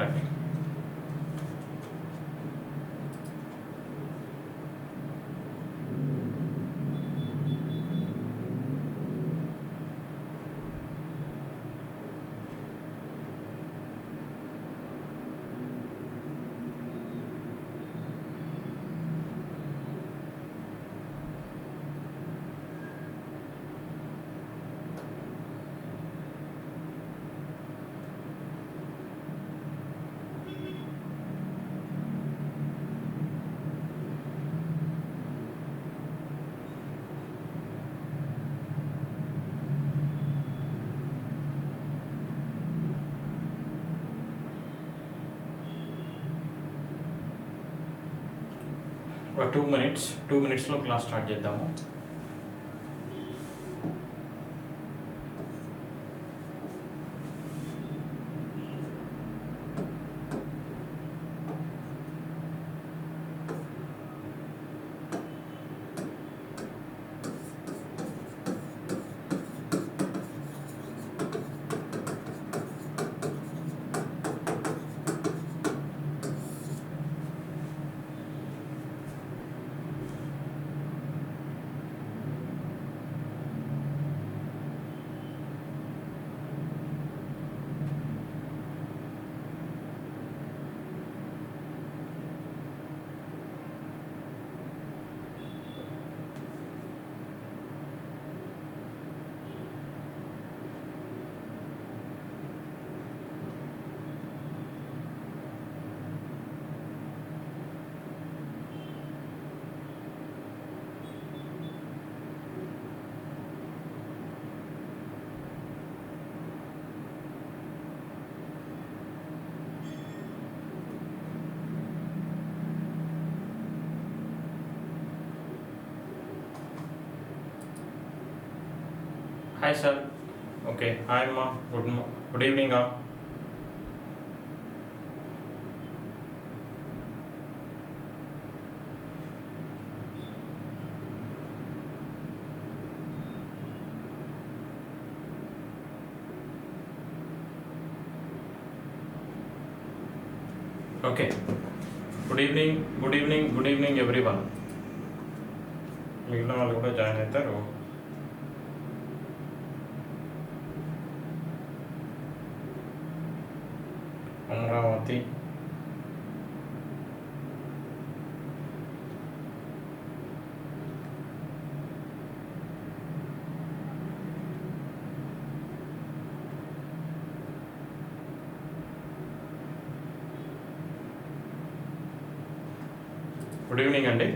Right. ఒక 2 minutesలో class start చేద్దాము. Hi sir. Okay, hi అమ్మా. Good evening. Okay, good evening everyone. మిగిలిన వాళ్ళు కూడా జాయిన్ అవుతారు. అమరావతి, గుడ్ ఈవినింగ్ అండి.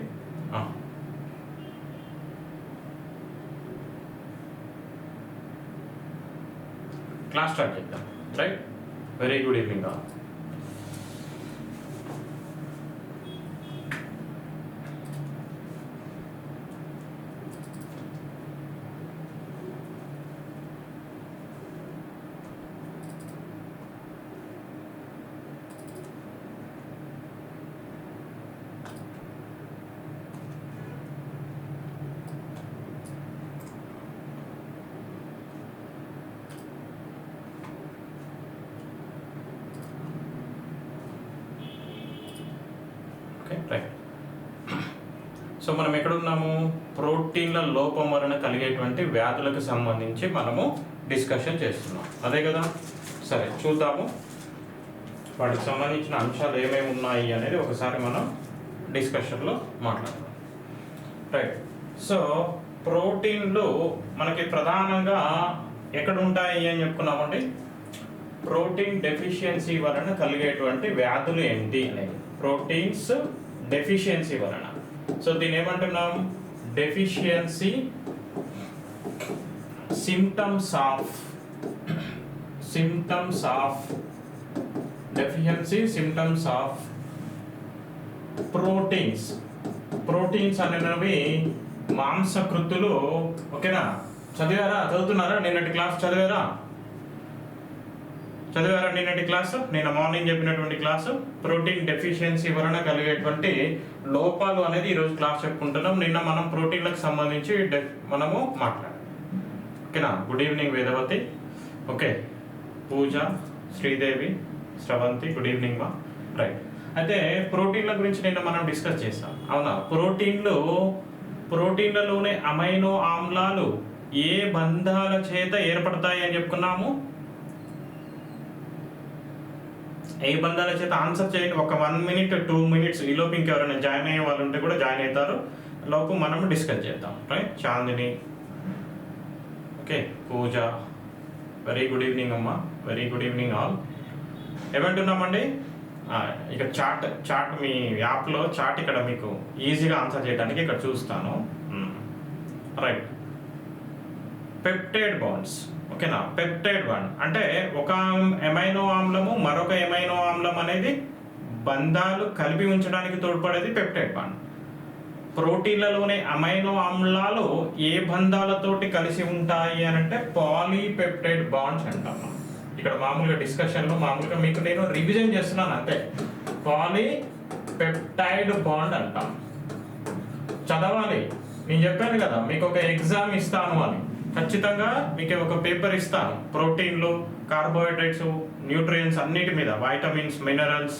క్లాస్ స్టార్ట్ చేద్దాం. Right, very good evening. Right. So మనం ఎక్కడున్నాము? ప్రోటీన్ల లోపం వలన కలిగేటువంటి వ్యాధులకు సంబంధించి మనము డిస్కషన్ చేస్తున్నాం, అదే కదా? సరే, చూద్దాము వాటికి సంబంధించిన అంశాలు ఏమేమి ఉన్నాయి అనేది ఒకసారి మనం డిస్కషన్లో మాట్లాడదాం. రైట్. సో ప్రోటీన్లు మనకి ప్రధానంగా ఎక్కడ ఉంటాయి అని చెప్పుకున్నామండి? ప్రోటీన్ డెఫిషియన్సీ వలన కలిగేటువంటి వ్యాధులు ఏంటి అనేది, ప్రోటీన్స్ డెఫిషియన్సీ వలన. సో దీన్ని ఏమంటున్నాం? Deficiency symptoms of deficiency symptoms of proteins అనేవి మాంసకృతులు. ఓకేనా? చదువుతున్నారా? నిన్నటి క్లాస్ చదివారా? నిన్నటి క్లాసు, నిన్న మార్నింగ్ చెప్పినటువంటి క్లాసు ప్రోటీన్ డెఫిషియన్సీ వలన కలిగేటువంటి లోపాలు అనేది ఈరోజు క్లాస్ చెప్పుకుంటున్నాం. నిన్న మనం ప్రోటీన్లకు సంబంధించి మనము మాట్లాడాం. ఓకేనా? Good evening Vedavathi. Okay, Pooja, Sridevi, Sravanthi good evening మా. రైట్, అయితే ప్రోటీన్ల గురించి నిన్న మనం డిస్కస్ చేస్తాం, అవునా? ప్రోటీన్లలోనే అమైనో ఆమ్లాలు ఏ బంధాల చేత ఏర్పడతాయి అని చెప్పుకున్నాము. ఏ బంధాల చేత ఆన్సర్ చేయండి. ఒక 1 minute 2 minutes ఈలోపు ఇంకెవరైనా జాయిన్ అయ్యే వాళ్ళు ఉంటే కూడా జాయిన్ అవుతారు. లోపు మనం డిస్కస్ చేద్దాం. రైట్, చాందిని, ఓకే, పూజ, వెరీ గుడ్ ఈవినింగ్ అమ్మా, వెరీ గుడ్ ఈవినింగ్ ఆల్. ఏమంటున్నామండి, ఇక చాట్ మీ యాప్లో చాట్ ఇక్కడ మీకు ఈజీగా ఆన్సర్ చేయడానికి ఇక్కడ చూస్తాను. రైట్, పెప్టైడ్ బాండ్స్, ఓకేనా? పెప్టైడ్ బాండ్ అంటే ఒక ఎమైనో ఆమ్లము మరొక ఎమైనో ఆమ్లం అనేది బంధాలు కలిపి ఉంచడానికి తోడ్పడేది పెప్టైడ్ బాండ్. ప్రోటీన్లలోని అమైనో ఆమ్లాలు ఏ బంధాలతోటి కలిసి ఉంటాయి అని అంటే పాలీపెప్టైడ్ బాండ్స్ అంటాము. ఇక్కడ మామూలుగా డిస్కషన్లో మామూలుగా మీకు నేను రివిజన్ చేస్తున్నాను అంతే. పాలీపెప్టైడ్ బాండ్ అంటాం, చదవాలి. నేను చెప్పాను కదా మీకు ఒక ఎగ్జామ్ ఇస్తాను అని, ఖచ్చితంగా మీకు ఒక పేపర్ ఇస్తాను. ప్రోటీన్లు, కార్బోహైడ్రేట్స్, న్యూట్రియన్స్ అన్నిటి మీద, vitamins, minerals,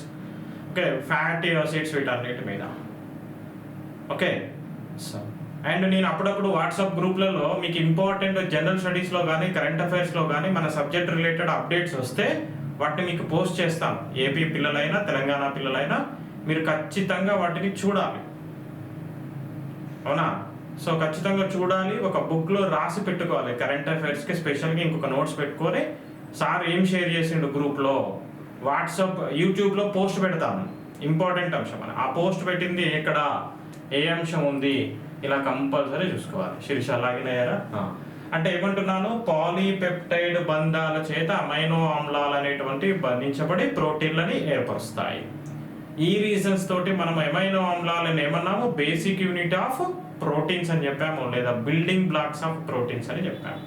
okay, fatty acids, వీటన్నిటి మీద, ఓకే. సో అండ్ నేను అప్పుడప్పుడు వాట్సాప్ గ్రూప్లలో మీకు ఇంపార్టెంట్ జనరల్ స్టడీస్లో కానీ కరెంట్ అఫైర్స్లో కానీ మన సబ్జెక్ట్ రిలేటెడ్ అప్డేట్స్ వస్తే వాటిని మీకు పోస్ట్ చేస్తాను. ఏపీ పిల్లలైనా తెలంగాణ పిల్లలైనా మీరు ఖచ్చితంగా వాటిని చూడాలి, అవునా? సో ఖచ్చితంగా చూడాలి. ఒక బుక్లో రాసి పెట్టుకోవాలి. కరెంట్ అఫైర్స్కి స్పెషల్గా ఇంకొక నోట్స్ పెట్టుకొని సార్ ఏం షేర్ చేసిండు గ్రూప్లో, వాట్సాప్, యూట్యూబ్లో పోస్ట్ పెడతాను ఇంపార్టెంట్ అంశం అని. ఆ పోస్ట్ పెట్టింది ఎక్కడ, ఏ అంశం ఉంది, ఇలా కంపల్సరీ చూసుకోవాలి. శిరీష లాగిన్ అయ్యారా? అంటే ఏమంటున్నాను, పాలీపెప్టైడ్ బంధాల చేత అమైనో ఆమ్లాలు అనేటువంటి బంధించబడి ప్రోటీన్లని ఏర్పరుస్తాయి. ఈ రీజన్స్ తోటి మనం అమైనో ఆమ్లాలను ఏమన్నాము, బేసిక్ యూనిట్ ఆఫ్ ప్రోటీన్స్ అని చెప్పాము, లేదా బిల్డింగ్ బ్లాక్స్ ఆఫ్ ప్రోటీన్స్ అని చెప్పాము.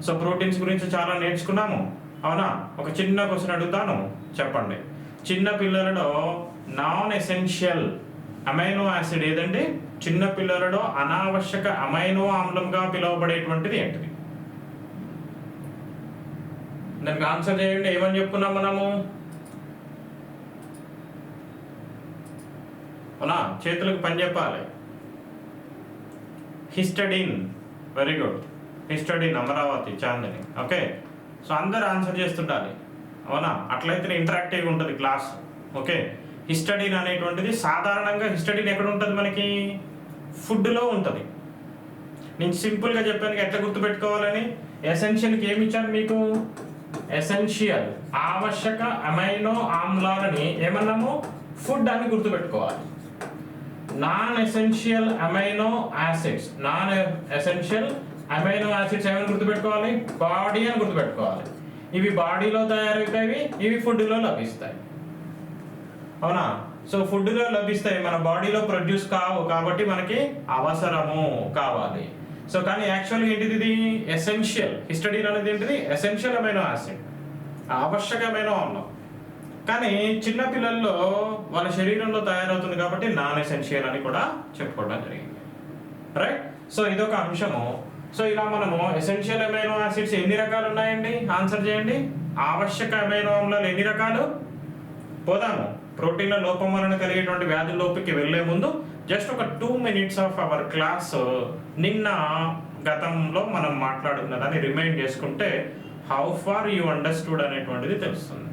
సో ప్రోటీన్స్ గురించి చాలా నేర్చుకున్నాము, అవునా? ఒక చిన్న క్వశ్చన్ అడుగుతాను, చెప్పండి. చిన్న పిల్లలలో నాన్ ఎసెన్షియల్ అమైనో యాసిడ్ ఏదండి? చిన్న పిల్లలలో అనావశ్యక అమైనో ఆమ్లంగా పిలువబడేటువంటిది ఏంటిది? దానికి ఆన్సర్ చేయండి. ఏమని చెప్పుకున్నాం మనము? అవునా? చేతులకు పని చెప్పాలి. Histidine, very good. Histidine, Amaravathi, Chandini, okay. So అందరు ఆన్సర్ చేస్తుండాలి, అవునా? అట్లయితే ఇంటరాక్టివ్గా ఉంటుంది క్లాస్, ఓకే. హిస్టడిన్ అనేటువంటిది సాధారణంగా హిస్టడిన్ ఎక్కడ ఉంటుంది మనకి? ఫుడ్లో ఉంటుంది. నేను సింపుల్గా చెప్పాను ఎట్లా గుర్తుపెట్టుకోవాలని. ఎసెన్షియల్కి ఏమి ఇచ్చాను మీకు? ఎసెన్షియల్, ఆవశ్యక అమైనో ఆమ్లాలని ఏమన్నాము? ఫుడ్ అని గుర్తుపెట్టుకోవాలి. Non essential amino acids, non essential amino acids ఏమైనా గుర్తుపెట్టుకోవాలి? బాడీ అని గుర్తుపెట్టుకోవాలి. ఇవి బాడీలో తయారవుతాయి, ఇవి ఫుడ్లో లభిస్తాయి, అవునా? సో ఫుడ్లో లభిస్తాయి, మన బాడీలో ప్రొడ్యూస్ కావు కాబట్టి మనకి అవసరము కావాలి. సో కానీ యాక్చువల్గా ఏంటిది? ఇది ఎసెన్షియల్. హిస్టడిన్ అనేది ఏంటిది? ఎసెన్షియల్ అమైనో యాసిడ్, ఆవశ్యకమైన ఆమ్లం. కానీ చిన్న పిల్లల్లో వాళ్ళ శరీరంలో తయారవుతుంది కాబట్టి నాన్ ఎసెన్షియల్ అని కూడా చెప్పుకోవడం జరిగింది, రైట్? సో ఇదొక అంశము. సో ఇలా మనము ఎసెన్షియల్ అమైనో యాసిడ్స్ ఎన్ని రకాలు ఉన్నాయండి? ఆన్సర్ చేయండి. ఆవశ్యక అమైనో ఆమ్లాలు ఎన్ని రకాలు? పోదాము. ప్రోటీన్ల లోపం వలన కలిగేటువంటి వ్యాధుల లోపుకి వెళ్లే ముందు జస్ట్ ఒక 2 minutes ఆఫ్ అవర్ క్లాస్ నిన్న గతంలో మనం మాట్లాడుకున్న దాన్ని రిమైండ్ చేసుకుంటే హౌ ఫార్ యూ అండర్స్టూడ్ అనేటువంటిది తెలుస్తుంది.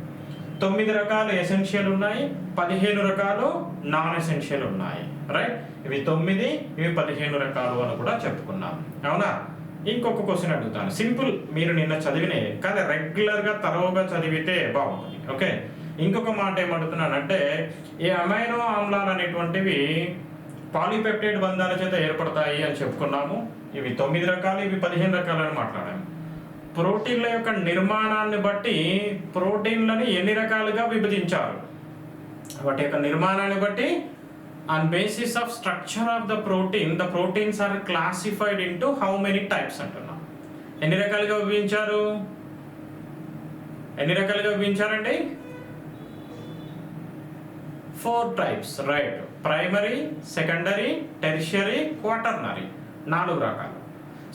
9 రకాలు ఎసెన్షియల్ ఉన్నాయి, 15 రకాలు నాన్ ఎసెన్షియల్ ఉన్నాయి, రైట్? ఇవి 9, ఇవి 15 రకాలు అని కూడా చెప్పుకున్నాం, అవునా? ఇంకొక క్వశ్చన్ అడుగుతాను, సింపుల్, మీరు నిన్న చదివినే కానీ రెగ్యులర్గా తరోగా చదివితే బాగుంటుంది, ఓకే. ఇంకొక మాట ఏమడుగుతున్నానంటే, ఈ అమైనో ఆమ్లాలు అనేటువంటివి పాలీపెప్టైడ్ బంధాల చేత ఏర్పడతాయి అని చెప్పుకున్నాము. ఇవి 9 రకాలు, ఇవి 15 రకాలు అని మాట్లాడాము. ప్రోటీన్ల యొక్క నిర్మాణాన్ని బట్టి ప్రోటీన్లని ఎన్ని రకాలుగా విభజించారు? వాటి యొక్క నిర్మాణాన్ని బట్టి on basis of structure of the proteins are classified into how many types అంటున్నాం. ఎన్ని రకాలుగా విభజించారు? ఎన్ని రకాలుగా విభజించారండి? 4 types, right? Primary, secondary, tertiary, quaternary, 4 రకాలు.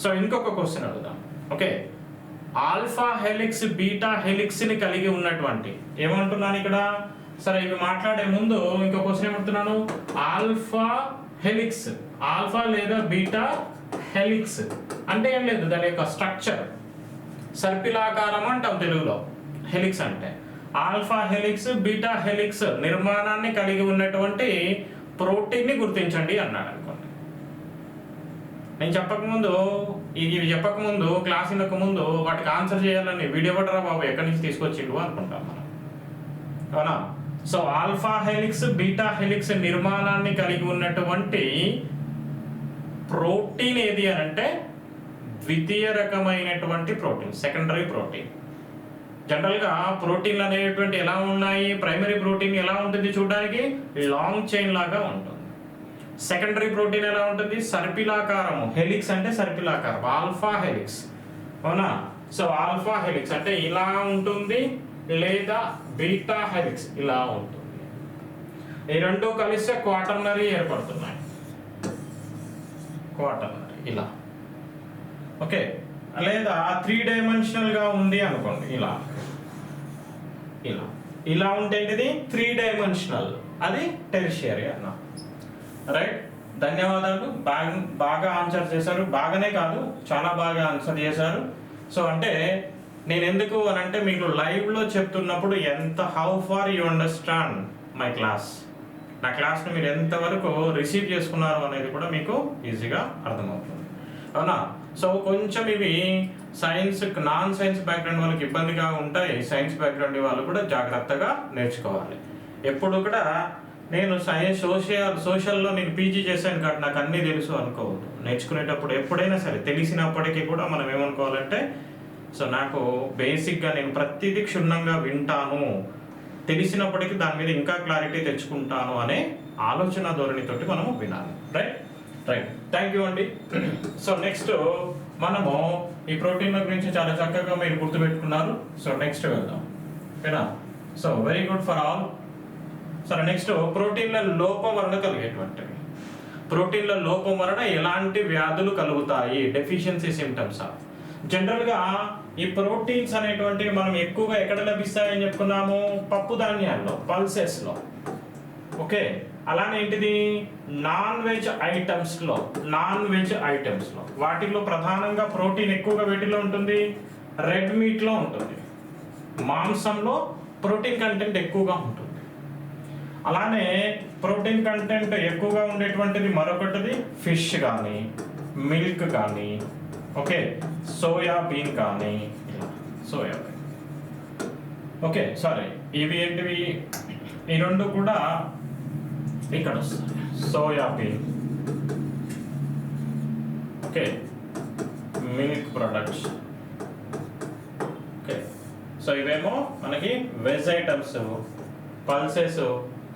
సో ఇంకొక క్వశ్చన్ అడుగుదాం, okay. Alpha helix beta helix ని కలిగి ఉన్నటువంటి, ఏమంటున్నాను ఇక్కడ, సరే ఇవి మాట్లాడే ముందు ఇంకో క్వశ్చన్ ఏమంటున్నాను, ఆల్ఫా హెలిక్స్, ఆల్ఫా లేదా బీటా హెలిక్స్ అంటే ఏం లేదు, దాని యొక్క స్ట్రక్చర్ సర్పిలాకారం అంటాం తెలుగులో హెలిక్స్ అంటే. ఆల్ఫా హెలిక్స్ బీటా హెలిక్స్ నిర్మాణాన్ని కలిగి ఉన్నటువంటి ప్రోటీన్ ని గుర్తించండి అన్నాడు అనుకోండి. నేను చెప్పకముందు, ఇవి చెప్పకముందు, క్లాస్ వినకముందు వాటికి ఆన్సర్ చేయాలని వీడియో పడరా బాబు ఎక్కడి నుంచి తీసుకొచ్చిండు అనుకుంటాం మనం, అవునా? So alpha helix beta helix నిర్మాణాన్ని కలిగి ఉన్నటువంటి ప్రోటీన్ ఏది అని అంటే ద్వితీయ రకమైనటువంటి ప్రోటీన్, సెకండరీ ప్రోటీన్. జనరల్గా ప్రోటీన్లు అనేటువంటి ఎలా ఉన్నాయి, ప్రైమరీ ప్రోటీన్ ఎలా ఉంటుంది చూడడానికి లాంగ్ చైన్ లాగా ఉంటుంది. సెకండరీ ప్రోటీన్ ఎలా ఉంటుంది, సర్పిలాకారము, హెలిక్స్ అంటే సర్పిలాకారం, ఆల్ఫా హెలిక్స్, అవునా? సో ఆల్ఫా హెలిక్స్ అంటే ఇలా ఉంటుంది, లేదా బీటా హెలిక్స్ ఇలా ఉంటుంది. ఈ రెండు కలిస్తే క్వాటర్నరీ ఏర్పడుతున్నాయి, క్వాటర్నరీ ఇలా, ఓకే. లేదా 3 డైమెన్షనల్ గా ఉంది అనుకోండి, ఇలా ఇలా ఇలా ఉంటే ఇది 3 డైమెన్షనల్, అది టెరిషియరీ అన్న. రైట్, ధన్యవాదాలు. బాగా ఆన్సర్ చేశారు, బాగానే కాదు చాలా బాగా ఆన్సర్ చేశారు. సో అంటే నేను ఎందుకు అని అంటే మీకు లైవ్లో చెప్తున్నప్పుడు ఎంత how far you understand my class, నా క్లాస్ని మీరు ఎంతవరకు రిసీవ్ చేసుకున్నారు అనేది కూడా మీకు ఈజీగా అర్థమవుతుంది, అవునా? సో కొంచెం ఇవి సైన్స్, నాన్ సైన్స్ బ్యాక్గ్రౌండ్ వాళ్ళకి ఇబ్బందిగా ఉంటాయి, సైన్స్ బ్యాక్గ్రౌండ్ వాళ్ళు కూడా జాగ్రత్తగా నేర్చుకోవాలి. ఎప్పుడు కూడా నేను సైన్స్ సోషల్లో నేను పీజీ చేశాను కాబట్టి నాకు అన్నీ తెలుసు అనుకోవద్దు. నేర్చుకునేటప్పుడు ఎప్పుడైనా సరే తెలిసినప్పటికీ కూడా మనం ఏమనుకోవాలంటే, సో నాకు బేసిక్గా నేను ప్రతిదీ క్షుణ్ణంగా వింటాను, తెలిసినప్పటికీ దాని మీద ఇంకా క్లారిటీ తెచ్చుకుంటాను అనే ఆలోచన ధోరణితోటి మనము వినాలి. రైట్, థ్యాంక్ యూ అండి. సో నెక్స్ట్ మనము ఈ ప్రోటీన్ల గురించి చాలా చక్కగా మీరు గుర్తుపెట్టుకున్నారు. సో నెక్స్ట్ వెళ్దాం, ఓకేనా? So very good for all. సరే, నెక్స్ట్ ప్రోటీన్ల లోపం వలన కలిగేటువంటివి, ప్రోటీన్ల లోపం వలన ఎలాంటి వ్యాధులు కలుగుతాయి, డెఫిషియన్సీ సిమ్టమ్స్ ఆఫ్. జనరల్గా ఈ ప్రోటీన్స్ అనేటువంటివి మనం ఎక్కువగా ఎక్కడ లభిస్తాయని చెప్పుకున్నాము, పప్పు ధాన్యాల్లో, పల్సెస్లో, ఓకే. అలానే ఏంటిది, నాన్ వెజ్ ఐటమ్స్లో, వాటిల్లో ప్రధానంగా ప్రోటీన్ ఎక్కువగా వీటిలో ఉంటుంది, రెడ్ మీట్లో ఉంటుంది, మాంసంలో ప్రోటీన్ కంటెంట్ ఎక్కువగా ఉంటుంది. అలానే ప్రోటీన్ కంటెంట్ ఎక్కువగా ఉండేటువంటిది మరొకటిది ఫిష్ కానీ, మిల్క్ కానీ, ఓకే, సోయాబీన్ కానీ, సోయాబీన్, ఓకే. సారీ, ఇవి ఏంటివి, ఈ రెండు కూడా ఇక్కడ వస్తాయి, soybean, okay, milk products, okay. So ఇవేమో మనకి వెజ్ ఐటమ్స్, పల్సెస్,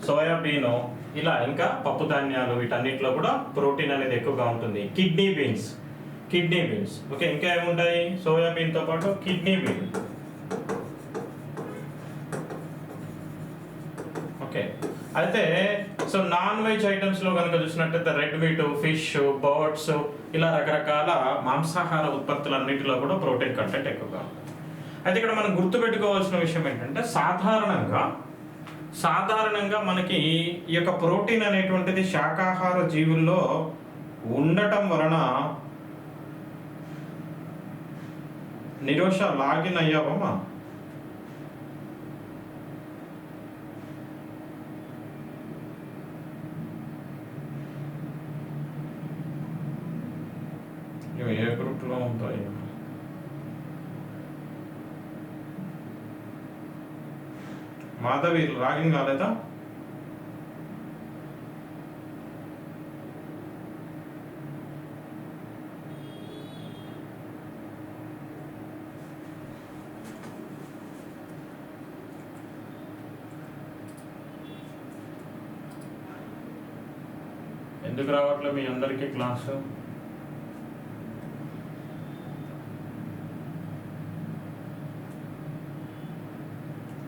సోయాబీను, ఇలా ఇంకా పప్పు ధాన్యాలు, వీటన్నిటిలో కూడా ప్రోటీన్ అనేది ఎక్కువగా ఉంటుంది. Kidney beans, okay. ఇంకా ఏముంటాయి, సోయాబీన్తో పాటు కిడ్నీ బీన్, ఓకే. అయితే సో నాన్ వెజ్ ఐటమ్స్లో కనుక చూసినట్టయితే రెడ్ మీట్, ఫిష్, బర్డ్స్, ఇలా రకరకాల మాంసాహార ఉత్పత్తులన్నిటిలో కూడా ప్రోటీన్ కంటెంట్ ఎక్కువగా ఉంటుంది. అయితే ఇక్కడ మనం గుర్తుపెట్టుకోవాల్సిన విషయం ఏంటంటే, సాధారణంగా మనకి ఈ యొక్క ప్రోటీన్ అనేటువంటిది శాకాహార జీవుల్లో ఉండటం వలన, నిరోష లాగిన్ అయ్యావమ్మా, ఏ గ్రూప్లో ఉంటాయి, మాధవి లాగిన్ కాలేదా? ఎందుకు రావట్లేదు మీ అందరికీ క్లాసు?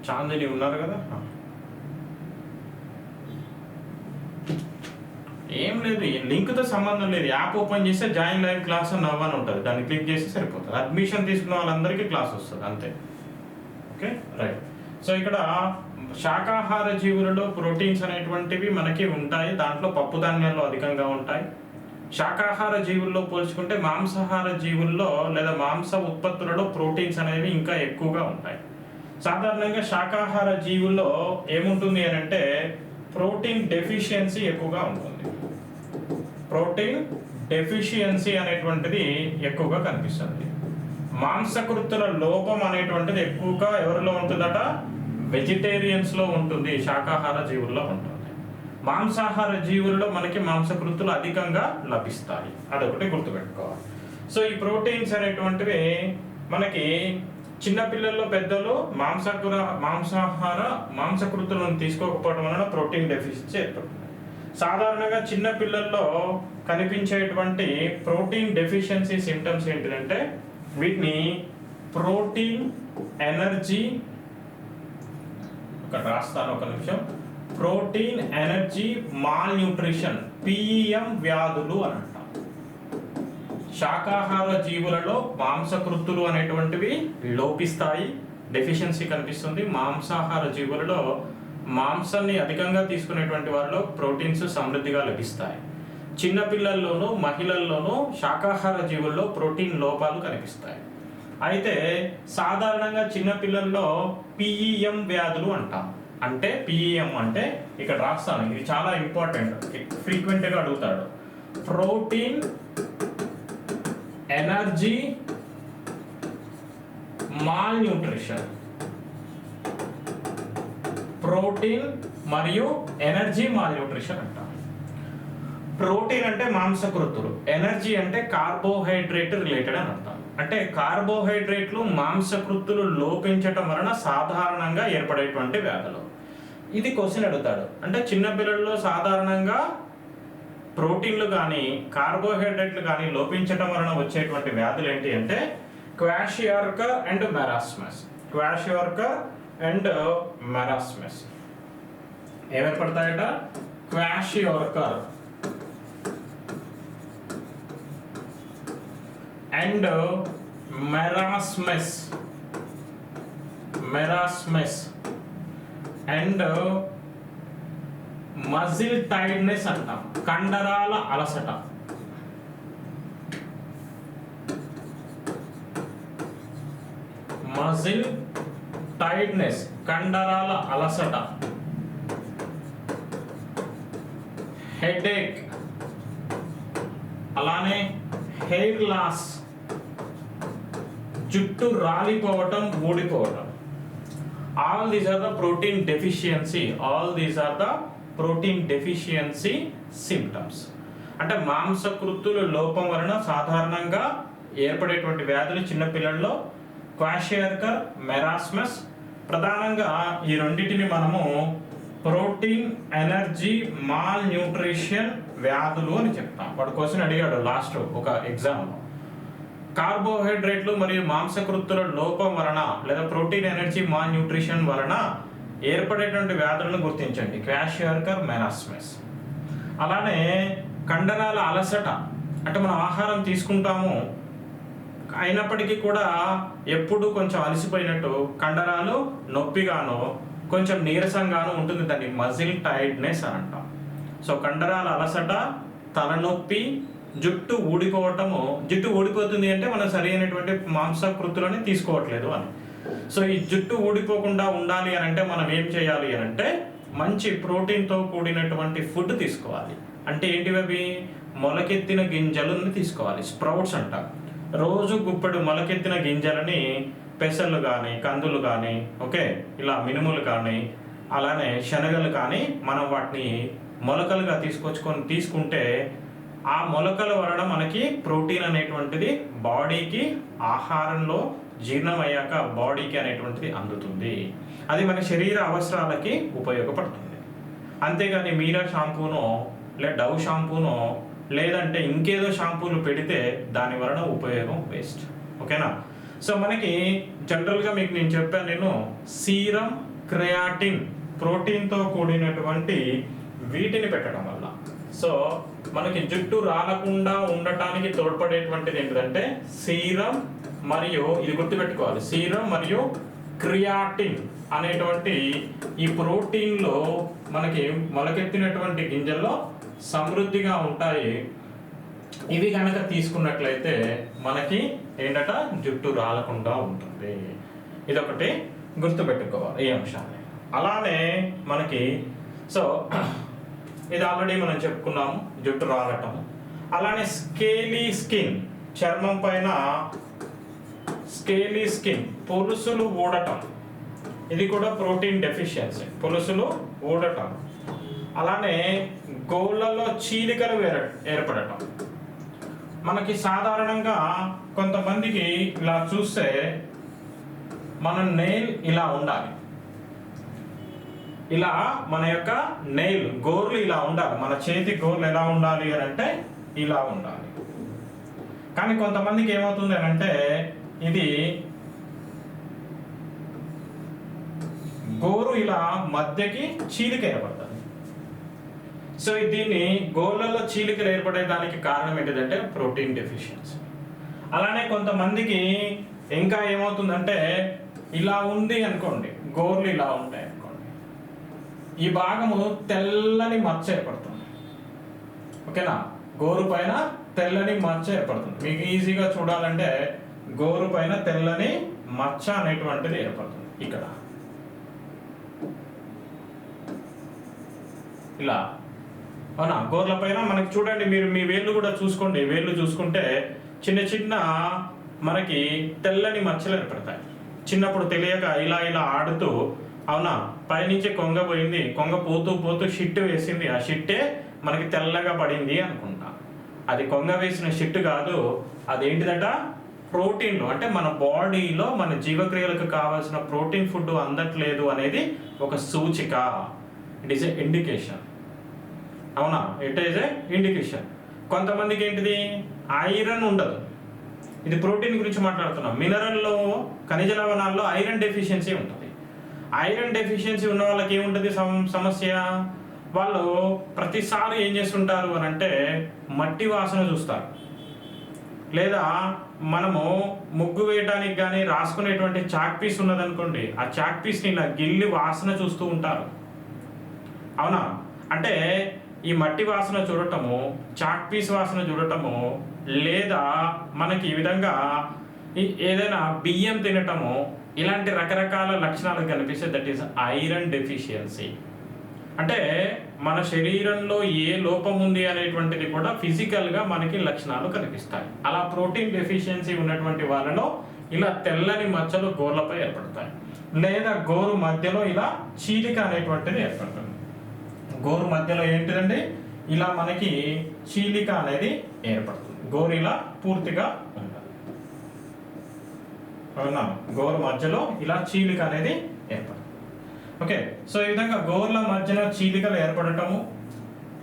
చాందిని ఉన్నారు కదా, ఏం లేదు, లింక్తో సంబంధం లేదు. యాప్ ఓపెన్ చేస్తే జాయిన్ లైవ్ క్లాస్ నవ్ అని ఉంటుంది, దాన్ని క్లిక్ చేస్తే సరిపోతుంది. అడ్మిషన్ తీసుకున్న వాళ్ళందరికీ క్లాస్ వస్తుంది అంతే. Okay right. సో ఇక్కడ శాకాహార జీవులలో ప్రోటీన్స్ అనేటువంటివి మనకి ఉంటాయి, దాంట్లో పప్పు ధాన్యాలు అధికంగా ఉంటాయి. శాకాహార జీవుల్లో పోల్చుకుంటే మాంసాహార జీవుల్లో లేదా మాంస ఉత్పత్తులలో ప్రోటీన్స్ అనేవి ఇంకా ఎక్కువగా ఉంటాయి. సాధారణంగా శాకాహార జీవుల్లో ఏముంటుంది అని అంటే ప్రోటీన్ డెఫిషియన్సీ ఎక్కువగా ఉంటుంది. ప్రోటీన్ డెఫిషియన్సీ అనేటువంటిది ఎక్కువగా కనిపిస్తుంది. మాంసకృతుల లోపం అనేటువంటిది ఎక్కువగా ఎవరిలో ఉంటుందట? వెజిటేరియన్స్లో ఉంటుంది, శాకాహార జీవుల్లో ఉంటుంది. మాంసాహార జీవుల్లో మనకి మాంసకృతులు అధికంగా లభిస్తాయి, అదొకటి గుర్తుపెట్టుకోవాలి. సో ఈ ప్రోటీన్స్ అనేటువంటివి మనకి చిన్నపిల్లల్లో పెద్దలు మాంసకృతులను తీసుకోకపోవడం వలన ప్రోటీన్ డెఫిషియన్సీ ఏర్పడుతుంది. సాధారణంగా చిన్న పిల్లల్లో కనిపించేటువంటి ప్రోటీన్ డెఫిషియన్సీ సిమ్టమ్స్ ఏంటంటే వీటిని ప్రోటీన్ ఎనర్జీ, రాస్తాను ఒక నిమిషం, protein energy mall nutrition PM వ్యాధులు అని అంటాం. శాకాహార జీవులలో మాంసకృతులు అనేటువంటివి లోపిస్తాయి, డెఫిషియన్సీ కనిపిస్తుంది. మాంసాహార జీవులలో మాంసాన్ని అధికంగా తీసుకునేటువంటి వారిలో ప్రోటీన్స్ సమృద్ధిగా లభిస్తాయి. చిన్నపిల్లల్లోనూ మహిళల్లోనూ శాకాహార జీవుల్లో ప్రోటీన్ లోపాలు కనిపిస్తాయి. అయితే సాధారణంగా చిన్నపిల్లల్లో పిఈఎం వ్యాధులు అంటాం. అంటే పిఈఎం అంటే ఇక్కడ రాస్తాను, ఇది చాలా ఇంపార్టెంట్, ఫ్రీక్వెంట్గా అడుగుతాడు. Protein energy mall nutrition. Protein మరియు ఎనర్జీ మాల్ న్యూట్రిషన్ అంటాం. ప్రోటీన్ అంటే మాంసకృతులు, ఎనర్జీ అంటే కార్బోహైడ్రేట్ రిలేటెడ్ అని అర్థం. అంటే కార్బోహైడ్రేట్లు మాంసకృతులు లోపించటం వలన సాధారణంగా ఏర్పడేటువంటి వ్యాధులు. ఇది క్వశ్చన్ అడుగుతాడు. అంటే చిన్నపిల్లల్లో సాధారణంగా ప్రోటీన్లు కానీ కార్బోహైడ్రేట్లు కానీ లోపించటం వలన వచ్చేటువంటి వ్యాధులు ఏంటి అంటే kwashiorkor and marasmus. Kwashiorkor and marasmus ఏమేర్పడతాయట? Kwashiorkor and marasmus and muscle tiredness అంటాం, కండరాల అలసట. మజిల్ టైర్డ్నెస్, కండరాల అలసట. హెడేక్, అలానే హెయిర్ లాస్, జుట్టు రాలిపోవటం, ఊడిపోవటం. All these are the protein deficiency symptoms. అంటే మాంసకృతుల లోపం వలన సాధారణంగా ఏర్పడేటువంటి వ్యాధులు చిన్నపిల్లల్లో క్వాషియార్కర్, మెరాస్మస్. ప్రధానంగా ఈ రెండింటిని మనము ప్రోటీన్ ఎనర్జీ మాల్ న్యూట్రిషన్ వ్యాధులు అని చెప్తాం. వాడు క్వశ్చన్ అడిగాడు లాస్ట్ ఒక ఎగ్జామ్లో. కార్బోహైడ్రేట్లు మరియు మాంసకృతుల లోపం వలన లేదా ప్రోటీన్ ఎనర్జీ మాల్ న్యూట్రిషన్ వలన ఏర్పడేటువంటి వ్యాధులను గుర్తించండి, క్వాషియార్కర్, మెరాస్మస్. అలానే కండరాల అలసట, అంటే మనం ఆహారం తీసుకుంటాము అయినప్పటికీ కూడా ఎప్పుడు కొంచెం అలసిపోయినట్టు, కండరాలు నొప్పిగాను కొంచెం నీరసంగాను ఉంటుంది, దాన్ని మజిల్ టైర్డ్నెస్ అని అంటాం. సో కండరాల అలసట, తలనొప్పి, జుట్టు ఊడిపోవటము. జుట్టు ఊడిపోతుంది అంటే మనం సరైనటువంటి మాంసకృతులని తీసుకోవట్లేదు అని. సో ఈ జుట్టు ఊడిపోకుండా ఉండాలి అని అంటే మనం ఏం చేయాలి అని అంటే మంచి ప్రోటీన్తో కూడినటువంటి ఫుడ్ తీసుకోవాలి. అంటే ఏంటివి అవి? మొలకెత్తిన గింజలను తీసుకోవాలి, స్ప్రౌట్స్ అంటాం. రోజు గుప్పెడు మొలకెత్తిన గింజలని పెసలు కానీ, కందులు కానీ, ఓకే, ఇలా మినుములు కానీ, అలానే శనగలు కానీ మనం వాటిని మొలకలుగా తీసుకుంటే ఆ మొలకల వలన మనకి ప్రోటీన్ అనేటువంటిది బాడీకి ఆహారంలో జీర్ణమయ్యాక బాడీకి అనేటువంటిది అందుతుంది. అది మన శరీర అవసరాలకి ఉపయోగపడుతుంది. అంతేగాని మీరా షాంపూనో లేదా డవ్ షాంపూనో లేదంటే ఇంకేదో షాంపూలు పెడితే దాని వలన ఉపయోగం వేస్ట్. ఓకేనా? సో మనకి జనరల్గా మీకు నేను చెప్పాను, సీరం, క్రియాటిన్, ప్రోటీన్తో కూడినటువంటి వీటిని పెట్టడం వల్ల, సో మనకి జుట్టు రాలకుండా ఉండటానికి తోడ్పడేటువంటిది ఏంటంటే సీరం మరియు, ఇది గుర్తుపెట్టుకోవాలి, సీరం మరియు క్రియాటిన్ అనేటువంటి ఈ ప్రోటీన్లో మనకి మొలకెత్తినటువంటి గింజల్లో సమృద్ధిగా ఉంటాయి. ఇవి కనుక తీసుకున్నట్లయితే మనకి ఏంటట జుట్టు రాలకుండా ఉంటుంది. ఇదొకటి గుర్తుపెట్టుకోవాలి ఈ అంశాన్ని. అలానే మనకి సో ఇది ఆల్రెడీ మనం చెప్పుకున్నాము, జుట్టు రాలటం. అలానే స్కేలీ స్కిన్, చర్మం పైన స్కేలీ స్కిన్, పొలుసులు ఊడటం, ఇది కూడా ప్రోటీన్ డెఫిషియన్సీ, పొలుసులు ఊడటం. అలానే గోళ్ళలో చీలికలు ఏర్పడటం. మనకి సాధారణంగా కొంతమందికి ఇలా చూస్తే మన నెయిల్ ఇలా ఉండాలి, ఇలా మన యొక్క నెయిల్ గోర్లు ఇలా ఉండాలి, మన చేతి గోర్లు ఎలా ఉండాలి అని అంటే ఇలా ఉండాలి. కానీ కొంతమందికి ఏమవుతుంది అని అంటే ఇది గోరు ఇలా మధ్యకి చీలిక ఏర్పడుతుంది. సో దీన్ని గోర్లలో చీలికలు ఏర్పడేదానికి కారణం ఏంటిదంటే ప్రోటీన్ డెఫిషియన్సీ. అలానే కొంతమందికి ఇంకా ఏమవుతుందంటే ఇలా ఉంది అనుకోండి, గోర్లు ఇలా ఉంటాయి అనుకోండి, ఈ భాగము తెల్లని మచ్చ ఏర్పడుతుంది. ఓకేనా, గోరు పైన తెల్లని మచ్చ ఏర్పడుతుంది. మీకు ఈజీగా చూడాలంటే గోరు పైన తెల్లని మచ్చ అనేటువంటిది ఏర్పడుతుంది ఇక్కడ ఇలా. అవునా, గోర్ల పైన మనకి చూడండి, మీరు మీ వేళ్ళు కూడా చూసుకోండి, వేళ్ళు చూసుకుంటే చిన్న చిన్న మనకి తెల్లని మచ్చలు ఏర్పడతాయి. చిన్నప్పుడు తెలియక ఇలా ఇలా ఆడుతూ, అవునా, పైనుంచి కొంగ పోయింది, కొంగ పోతూ పోతూ షిట్ వేసింది, ఆ షిట్టే మనకి తెల్లగా పడింది అనుకుంటా. అది కొంగ వేసిన షిట్ కాదు, అదేంటిదట ప్రోటీన్లు. అంటే మన బాడీలో మన జీవక్రియలకు కావాల్సిన ప్రోటీన్ ఫుడ్ అందట్లేదు అనేది ఒక సూచిక. It is a indication. అవునా, ఇట్ ఈస్ ఎ ఇండికేషన్. కొంతమందికి ఏంటిది ఐరన్ ఉండదు, ఇది ప్రోటీన్ గురించి మాట్లాడుతున్నాం. మినరల్లో, ఖనిజ లవణాల్లో ఐరన్ డెఫిషియన్సీ ఉంటుంది. ఐరన్ డెఫిషియన్సీ ఉన్న వాళ్ళకి ఏముంటుంది సమస్య, వాళ్ళు ప్రతిసారి ఏం చేస్తుంటారు అని అంటే మట్టి వాసన చూస్తారు, లేదా మనము ముగ్గు వేయడానికి కానీ రాసుకునేటువంటి చాక్ పీస్ ఉన్నదనుకోండి, ఆ చాక్ పీస్ని ఇలా గిల్లి వాసన చూస్తూ ఉంటారు. అవునా, అంటే ఈ మట్టి వాసన చూడటము, చాక్ పీస్ వాసన చూడటము, లేదా మనకి ఈ విధంగా ఏదైనా బియ్యం తినటము, ఇలాంటి రకరకాల లక్షణాలు కనిపిస్తే దట్ ఈస్ ఐరన్ డెఫిషియన్సీ. అంటే మన శరీరంలో ఏ లోపం ఉంది అనేటువంటిది కూడా ఫిజికల్గా మనకి లక్షణాలు కనిపిస్తాయి. అలా ప్రోటీన్ డెఫిషియన్సీ ఉన్నటువంటి వాళ్ళలో ఇలా తెల్లని మచ్చలు గోర్లపై ఏర్పడతాయి, లేదా గోరు మధ్యలో ఇలా చీలిక అనేటువంటిది ఏర్పడుతుంది. గోరు మధ్యలో ఏంటిదండి ఇలా మనకి చీలిక అనేది ఏర్పడుతుంది. గోరు ఇలా పూర్తిగా ఉంటుంది. అవునా, గోరు మధ్యలో ఇలా చీలిక అనేది ఏర్పడుతుంది. ఓకే, సో ఈ విధంగా గోర్ల మధ్యన చీలికలు ఏర్పడటము,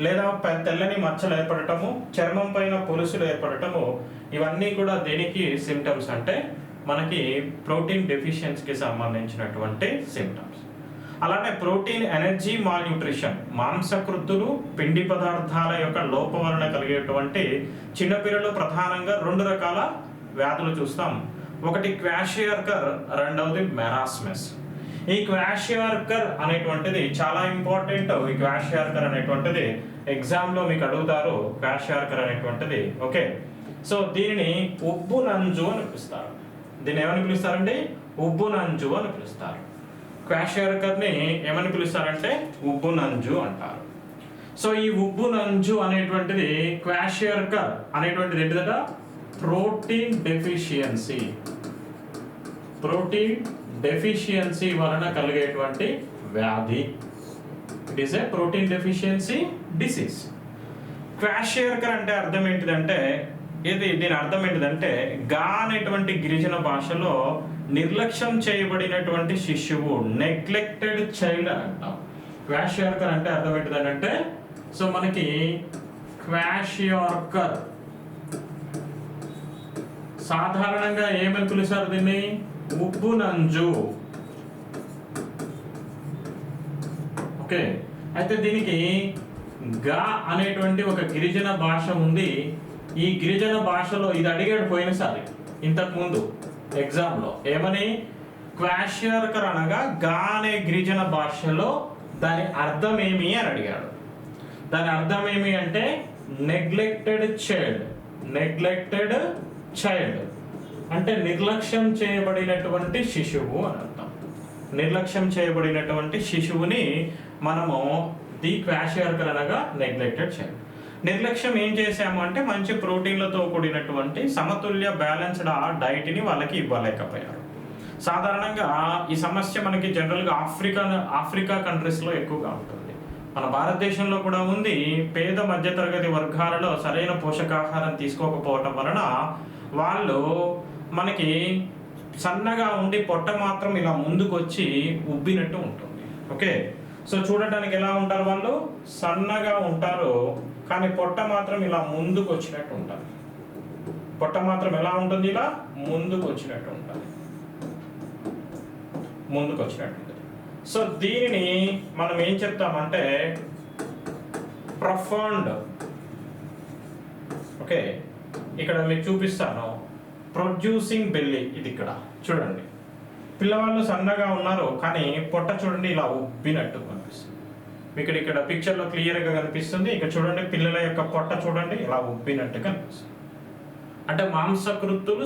లేదా తెల్లని మచ్చలు ఏర్పడటము, చర్మం పైన పొలుసులు ఏర్పడటము, ఇవన్నీ కూడా దేనికి సిమ్టమ్స్ అంటే మనకి ప్రోటీన్ డెఫిషియన్సీకి సంబంధించినటువంటి సిమ్టమ్స్. అలానే ప్రోటీన్ ఎనర్జీ మాల్న్యూట్రిషన్, మాంసకృత్తులు పిండి పదార్థాల యొక్క లోపం వలన కలిగేటువంటి చిన్నపిల్లలు ప్రధానంగా 2 రకాల వ్యాధులు చూస్తాం. ఒకటి క్వాషియార్కర్, రెండవది మెరాస్మస్. ఈ క్వాషియార్కర్ అనేటువంటిది చాలా ఇంపార్టెంట్. ఈ క్వాషియార్కర్ అనేటువంటిది ఎగ్జామ్లో మీకు అడుగుతారు. క్వాషియార్కర్ అనేటువంటిది ఓకే. సో దీనిని ఉబ్బు నంజు అని పిలుస్తారు. దీన్ని ఏమని పిలుస్తారంటే ఉబ్బు నంజు అని పిలుస్తారు. క్వాషియార్కర్ని ఏమని పిలుస్తారంటే ఉబ్బు నంజు అంటారు. సో ఈ ఉబ్బు నంజు అనేటువంటిది, క్వాషియార్కర్ అనేటువంటిది ఏంటిదట ప్రోటీన్ డెఫిషియన్సీ. ప్రోటీన్ డెఫిషియన్సీ వలన కలిగేటువంటి వ్యాధి. It is a protein deficiency disease. Kwashiorkor అంటే అర్థం ఏంటిదంటే, దీని అర్థం ఏంటిదంటే గా అనేటువంటి గిరిజన భాషలో నిర్లక్ష్యం చేయబడినటువంటి శిశువు, నెగ్లెక్టెడ్ చైల్డ్ అని అంటాం. క్వాషియార్కర్ అంటే అర్థం ఏంటిదంటే, సో మనకి క్వాషియార్కర్ సాధారణంగా ఏమని పిలుస్తారు దీన్ని, ఉబ్బు నంజు. ఓకే, అయితే దీనికి గా అనేటువంటి ఒక గిరిజన భాష ఉంది. ఈ గిరిజన భాషలో ఇది అడిగాడు పోయినసారి ఇంతకు ముందు ఎగ్జామ్లో ఏమని, క్వాషియర్కర్ అనగా గా అనే గిరిజన భాషలో దాని అర్థం ఏమి అని అడిగాడు. దాని అర్థం ఏమి అంటే నెగ్లెక్టెడ్ చైల్డ్. నెగ్లెక్టెడ్ చైల్డ్ అంటే నిర్లక్ష్యం చేయబడినటువంటి శిశువు అని అర్థం. నిర్లక్ష్యం చేయబడినటువంటి శిశువుని మనము ది క్వాషియర్కర్ అనగా నెగ్లెక్టెడ్ చైల్డ్. నిర్లక్ష్యం ఏం చేశాము అంటే మంచి ప్రోటీన్లతో కూడినటువంటి సమతుల్య బ్యాలెన్స్డ్ డైట్ని వాళ్ళకి ఇవ్వలేకపోయారు. సాధారణంగా ఈ సమస్య మనకి జనరల్గా ఆఫ్రికా కంట్రీస్లో ఎక్కువగా ఉంటుంది. మన భారతదేశంలో కూడా ఉంది. పేద మధ్యతరగతి వర్గాలలో సరైన పోషకాహారం తీసుకోకపోవటం వలన వాళ్ళు మనకి సన్నగా ఉండి పొట్ట మాత్రం ఇలా ముందుకు వచ్చి ఉబ్బినట్టు ఉంటుంది. ఓకే, సో చూడటానికి ఎలా ఉంటారు వాళ్ళు, సన్నగా ఉంటారు కానీ పొట్ట మాత్రం ఇలా ముందుకు వచ్చినట్టు ఉంటారు. పొట్ట మాత్రం ఎలా ఉంటుంది, ఇలా ముందుకు వచ్చినట్టు ఉంటుంది, ముందుకు వచ్చినట్టు ఉంటుంది. సో దీనిని మనం ఏం చెప్తామంటే ప్రొఫౌండ్. ఓకే, ఇక్కడ మీకు చూపిస్తాను ప్రొడ్యూసింగ్ బెల్లీ. ఇది ఇక్కడ చూడండి, పిల్లవాళ్ళు సన్నగా ఉన్నారు కానీ పొట్ట చూడండి ఇలా ఉబ్బినట్టు కనిపిస్తుంది. మీకు ఇక్కడ పిక్చర్లో క్లియర్గా కనిపిస్తుంది. ఇక్కడ చూడండి పిల్లల యొక్క పొట్ట చూడండి ఇలా ఉబ్బినట్టు కనిపిస్తుంది. అంటే మాంసకృత్తులు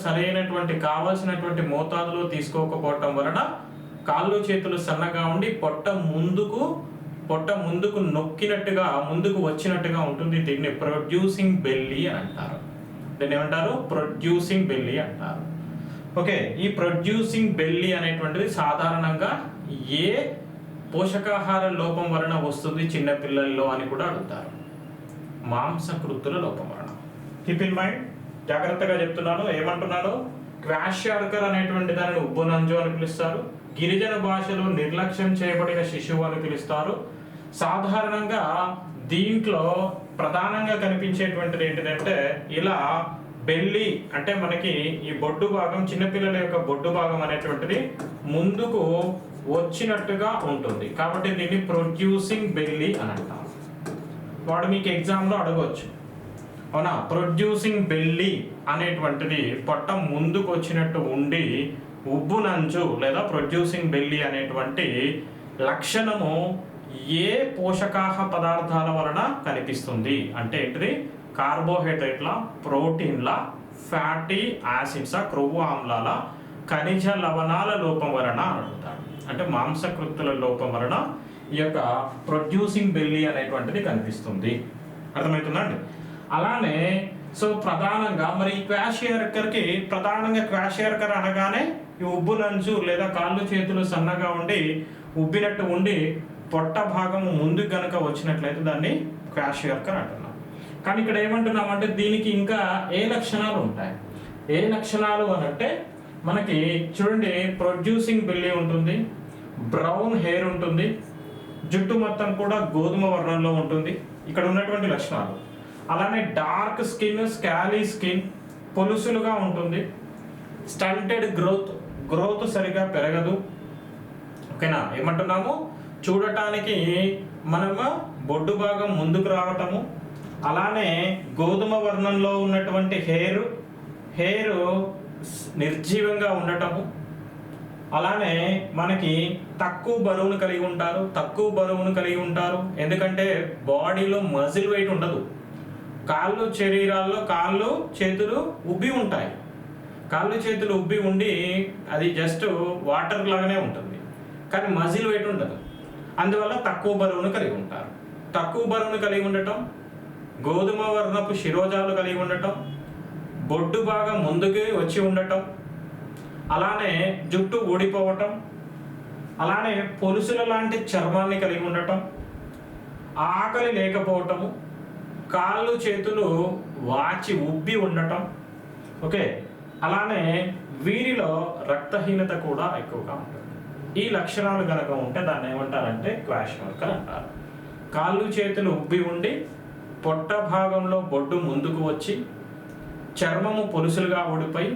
సరైనటువంటి కావాల్సినటువంటి మోతాదులో తీసుకోకపోవటం వలన కాళ్ళు చేతులు సన్నగా ఉండి పొట్ట ముందుకు నొక్కినట్టుగా ముందుకు వచ్చినట్టుగా ఉంటుంది. దీన్ని ప్రొడ్యూసింగ్ బెల్లీ అని అంటారు. దీన్ని ఏమంటారు, ప్రొడ్యూసింగ్ బెల్లీ అంటారు. ఓకే, ఈ ప్రొడ్యూసింగ్ బెల్లీ అనేటువంటిది సాధారణంగా ఏ పోషకాహార లోపం వలన వస్తుంది చిన్న పిల్లల్లో అని కూడా అడుగుతారు. మాంసకృత్తుల లోపం వలన. కీప్ ఇన్ మైండ్, జాగ్రత్తగా చెప్తున్నాను. ఏమంటున్నాడు, క్వాషియర్కర్ అనేటువంటి దానిని ఉబ్బునంజు అని పిలుస్తారు. గిరిజన భాషలో నిర్లక్ష్యం చేయబడిన శిశువు అని పిలుస్తారు. సాధారణంగా దీంట్లో ప్రధానంగా కనిపించేటువంటిది ఏంటంటే ఇలా బెల్లీ అంటే మనకి ఈ బొడ్డు భాగం, చిన్నపిల్లల యొక్క బొడ్డు భాగం అనేటువంటిది ముందుకు వచ్చినట్టుగా ఉంటుంది. కాబట్టి దీన్ని ప్రొడ్యూసింగ్ బెల్లీ అని అంటారు. వాడు మీకు ఎగ్జామ్లో అడగవచ్చు, అవునా, ప్రొడ్యూసింగ్ బెల్లీ అనేటువంటిది పొట్ట ముందుకు వచ్చినట్టు ఉండి ఉబ్బునంచు లేదా ప్రొడ్యూసింగ్ బెల్లీ అనేటువంటి లక్షణము ఏ పోషకాహార పదార్థాల వలన కనిపిస్తుంది అంటే ఏంటిది, కార్బోహైడ్రేట్ల, ప్రోటీన్ల, ఫ్యాటీ యాసిడ్స్, క్రొవ్వు ఆమ్లాల, ఖనిజ లవణాల లోపం వలన అడుగుతాడు. అంటే మాంసకృత్తుల లోపం వలన ఈ యొక్క ప్రొడ్యూసింగ్ బెల్లీ అనేటువంటిది కనిపిస్తుంది. అర్థమవుతుందండి. అలానే సో ప్రధానంగా మరి ఈ క్వాషియర్కర్కి ప్రధానంగా క్వాషియర్కర్ అనగానే ఈ ఉబ్బునంచు లేదా కాళ్ళు చేతులు సన్నగా ఉండి ఉబ్బినట్టు ఉండి పొట్ట భాగము ముందుకు గనక వచ్చినట్లయితే దాన్ని క్వాషియర్కర్ అంటున్నాం. కానీ ఇక్కడ ఏమంటున్నామంటే దీనికి ఇంకా ఏ లక్షణాలు ఉంటాయి. ఏ లక్షణాలు అని అంటే మనకి చూడండి ప్రొడ్యూసింగ్ బెల్లీ ఉంటుంది, బ్రౌన్ హెయిర్ ఉంటుంది, జుట్టు మొత్తం కూడా గోధుమ వర్ణంలో ఉంటుంది. ఇక్కడ ఉన్నటువంటి లక్షణాలు. అలానే డార్క్ స్కిన్, స్కాలీ స్కిన్, పొలుసులుగా ఉంటుంది, స్టంటెడ్ గ్రోత్ సరిగా పెరగదు. ఓకేనా, ఏమంటున్నాము, చూడటానికి మనము బొడ్డు భాగం ముందుకు రావటము, అలానే గోధుమ వర్ణంలో ఉన్నటువంటి హెయిర్ నిర్జీవంగా ఉండటము, అలానే మనకి తక్కువ బరువును కలిగి ఉంటారు. ఎందుకంటే బాడీలో మజిల్ వెయిట్ ఉండదు. శరీరాల్లో కాళ్ళు చేతులు ఉబ్బి ఉంటాయి. కాళ్ళు చేతులు ఉబ్బి ఉండి అది జస్ట్ వాటర్ లాగానే ఉంటుంది కానీ మజిల్ వెయిట్ ఉండదు. అందువల్ల తక్కువ బరువును కలిగి ఉంటారు. తక్కువ బరువును కలిగి ఉండటం, గోధుమ వర్ణపు శిరోజాలు కలిగి ఉండటం, బొడ్డు భాగం ముందుకు వచ్చి ఉండటం, అలానే జుట్టు ఊడిపోవటం, అలానే పొలుసుల లాంటి చర్మాన్ని కలిగి ఉండటం, ఆకలి లేకపోవటము, కాళ్ళు చేతులు వాచి ఉబ్బి ఉండటం. ఓకే, అలానే వీరిలో రక్తహీనత కూడా ఎక్కువగా ఉంటుంది. ఈ లక్షణాలు కనుక ఉంటే దాన్ని ఏమంటారంటే క్వాషియర్కర్ అంటారు. కాళ్ళు చేతులు ఉబ్బి ఉండి పొట్ట భాగంలో బొడ్డు ముందుకు వచ్చి చర్మము పొలుసులుగా ఊడిపోయి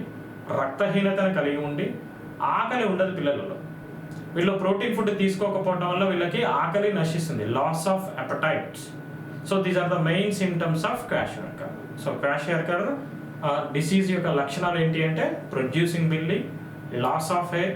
రక్తహీనతను కలిగి ఉండి ఆకలి ఉండదు పిల్లలలో. వీళ్ళు ప్రోటీన్ ఫుడ్ తీసుకోకపోవడం వల్ల వీళ్ళకి ఆకలి నశిస్తుంది, loss of appetites. So these are the main symptoms of kwashiorkor. So kwashiorkor disease యొక్క లక్షణాలు ఏంటి అంటే ప్రొడ్యూసింగ్ బిల్లి, లాస్ ఆఫ్ హెయిర్,